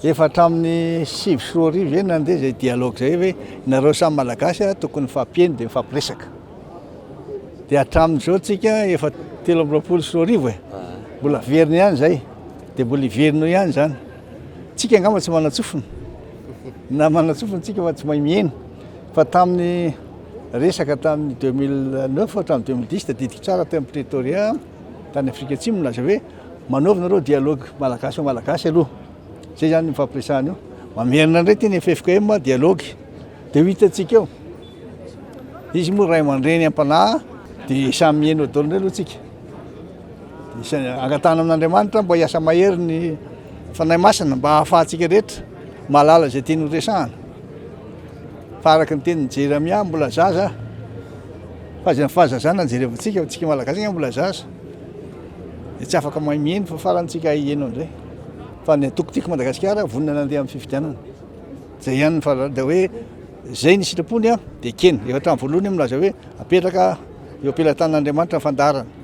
Efa hatramin'ny 7 eny nandeha zay dialogue zay hoe nareo samy malagasy tokony mifampieny de mifampiresaka. De hatramin'izao tsika efa 24 e. Mbola verina ihany zay. De mbola iverinao ihany zany. Tsika angamba tsy manatsofona. Na manatsofona tsika fa tsy mahay miena. Fa tamin'ny resaka tamin'ny 2009 hatramin'ny 2010 de didiky tsara tamy Pretoria tany Afrika Atsimo milaza hoe manaova nareo dialogue malagasy malagasy aloha. Zay zany mifampiresahana io. Mamerina indray teny FFKM dialogue. De ho hitatsika eo. Izy moa ray aman-dreny am-panahy de samy mihaino adaoly indray aloha tsika. De angatahana amin'Andriamanitra mba hiasa mahery ny fanahy masina mba hahafahantsika rehetra mahalala zay tiany ho resahana. Fa araka ny teny Jeremia mbola zaza. Fa zay fahazazana jerevantsika tsika malagasy mbola zaza. De tsy afaka mahay mihaino fa farantsika hihaino indray. Fa ny atokotiko Madagasikara vonona nandeha amin'ny fifidianana. Zay ihany ny farany hoe zay ny sitrapony de kena. Efa hatramin'ny voalohany milaza hoe apetraka eo ampelantanan'Andriamanitra ny fandaharana.